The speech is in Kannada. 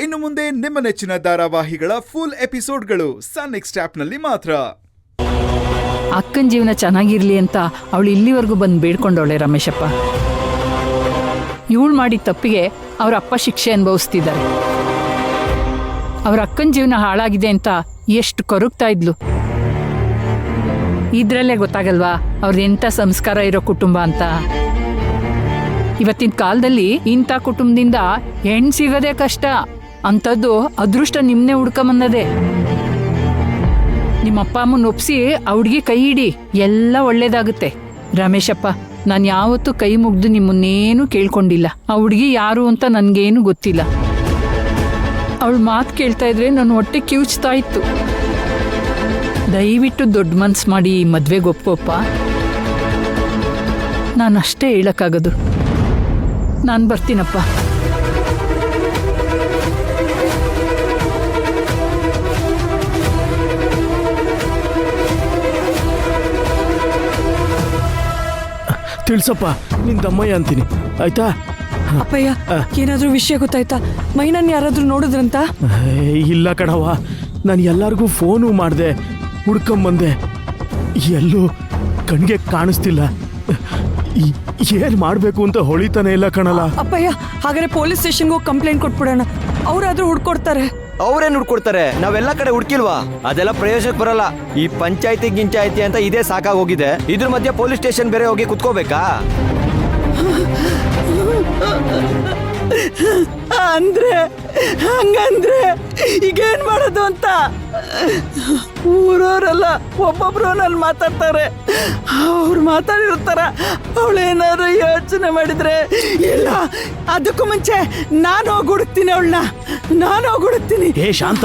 ಇನ್ನು ಮುಂದೆ ನಿಮ್ಮ ನೆಚ್ಚಿನ ಧಾರಾವಾಹಿಗಳ ಫುಲ್ ಎಪಿಸೋಡ್ಗಳು ಸನ್ ನೆಕ್ಸ್ಟ್ ಆಪ್ನಲ್ಲಿ ಮಾತ್ರ. ಅಕ್ಕನ ಜೀವನ ಚೆನ್ನಾಗಿರ್ಲಿ ಅಂತ ಅವಳು ಇಲ್ಲಿವರೆಗೂ ಬಂದು ಬೇಡ್ಕೊಂಡವಳೆ ರಮೇಶಪ್ಪ. ಇವಳು ಮಾಡಿದ ತಪ್ಪಿಗೆ ಅವ್ರ ಅಪ್ಪ ಶಿಕ್ಷೆ ಅನುಭವಿಸ್ತಿದ್ದಾರೆ. ಅವ್ರ ಅಕ್ಕನ ಜೀವನ ಹಾಳಾಗಿದೆ ಅಂತ ಎಷ್ಟು ಕೊರಗ್ತಾ ಇದ್ಲು. ಇದ್ರಲ್ಲೇ ಗೊತ್ತಾಗಲ್ವಾ ಅವ್ರದ್ದೆಂಥ ಸಂಸ್ಕಾರ ಇರೋ ಕುಟುಂಬ ಅಂತ. ಇವತ್ತಿನ ಕಾಲದಲ್ಲಿ ಇಂಥ ಕುಟುಂಬದಿಂದ ಹೆಣ್ಣು ಸಿಗೋದೇ ಕಷ್ಟ. ಅಂಥದ್ದು ಅದೃಷ್ಟ ನಿಮ್ಮನ್ನೇ ಹುಡ್ಕೊಂಬಂದದೆ. ನಿಮ್ಮ ಅಪ್ಪ ಅಮ್ಮನ ಒಪ್ಸಿ ಆ ಹುಡುಗಿ ಕೈ ಹಿಡಿ, ಎಲ್ಲ ಒಳ್ಳೇದಾಗುತ್ತೆ. ರಮೇಶಪ್ಪ, ನಾನು ಯಾವತ್ತೂ ಕೈ ಮುಗ್ದು ನಿಮ್ಮನ್ನೇನು ಕೇಳ್ಕೊಂಡಿಲ್ಲ. ಆ ಹುಡುಗಿ ಯಾರು ಅಂತ ನನಗೇನು ಗೊತ್ತಿಲ್ಲ. ಅವಳು ಮಾತು ಕೇಳ್ತಾ ಇದ್ರೆ ನನ್ನ ಹೊಟ್ಟೆ ಕಿವುಚ್ತಾ ಇತ್ತು. ದಯವಿಟ್ಟು ದೊಡ್ಡ ಮನ್ಸು ಮಾಡಿ ಮದ್ವೆಗೆ ಒಪ್ಕೋಪ್ಪ. ನಾನು ಅಷ್ಟೇ ಹೇಳಕ್ಕಾಗೋದು. ನಾನು ಬರ್ತೀನಪ್ಪ. ತಿಳ್ಸಪ್ಪ, ನಿನ್ ತಮ್ಮಯ್ಯ ಅಂತೀನಿ, ಆಯ್ತಾ? ಅಪ್ಪಯ್ಯ, ಏನಾದ್ರೂ ವಿಷಯ ಗೊತ್ತಾಯ್ತಾ? ಮೈನನ್ ಯಾರಾದ್ರೂ ನೋಡಿದ್ರಂತ? ಇಲ್ಲ ಕಣವ, ನಾನು ಎಲ್ಲರಿಗೂ ಫೋನು ಮಾಡಿದೆ, ಹುಡ್ಕೊಂಬಂದೆ, ಎಲ್ಲೂ ಕಣ್ಗೆ ಕಾಣಿಸ್ತಿಲ್ಲ. ಏನ್ ಮಾಡ್ಬೇಕು ಅಂತ ಹೊಳಿತಾನೆ ಇಲ್ಲ ಕಣಲ್ಲ. ಅಪ್ಪಯ್ಯ, ಹಾಗಾದ್ರೆ ಪೊಲೀಸ್ ಸ್ಟೇಷನ್ಗೆ ಹೋಗಿ ಕಂಪ್ಲೇಂಟ್ ಕೊಟ್ಬಿಡೋಣ. ಅವ್ರಾದ್ರೂ ಹುಡ್ಕೊಡ್ತಾರೆ. ಅವ್ರೇನ್ ಹುಡ್ಕೊಡ್ತಾರೆ? ನಾವೆಲ್ಲ ಕಡೆ ಹುಡ್ಕಿಲ್ವಾ? ಅದೆಲ್ಲ ಪ್ರಯೋಜನಕ್ಕೆ ಬರಲ್ಲ. ಈ ಪಂಚಾಯತಿ ಗಿಂಚಾಯತಿ ಅಂತ ಇದೇ ಸಾಕಾಗೋಗಿದೆ. ಇದ್ರ ಮಧ್ಯೆ ಪೊಲೀಸ್ ಸ್ಟೇಷನ್ ಬೇರೆ ಹೋಗಿ ಕುತ್ಕೋಬೇಕಾ? ಅಂದ್ರೆ ಹಂಗಂದ್ರೆ ಈಗೇನ್ ಮಾಡೋದು ಅಂತ ಊರವರೆಲ್ಲ ಒಬ್ಬೊಬ್ರು ನನ್ನ ಮಾತಾಡ್ತಾರೆ. ಅವ್ರು ಮಾತಾಡಿರ್ತಾರ. ಅವಳೇನಾದ್ರು ಯೋಚನೆ ಮಾಡಿದ್ರೆ, ಇಲ್ಲ ಅದಕ್ಕೂ ಮುಂಚೆ ನಾನು ಹೋಗಿ ಹುಡುಕ್ತೀನಿ ಅವಳನ್ನ. ನಾನು ಹೋಗಿ ಹುಡುಕ್ತೀನಿ. ಏ ಶಾಂತ,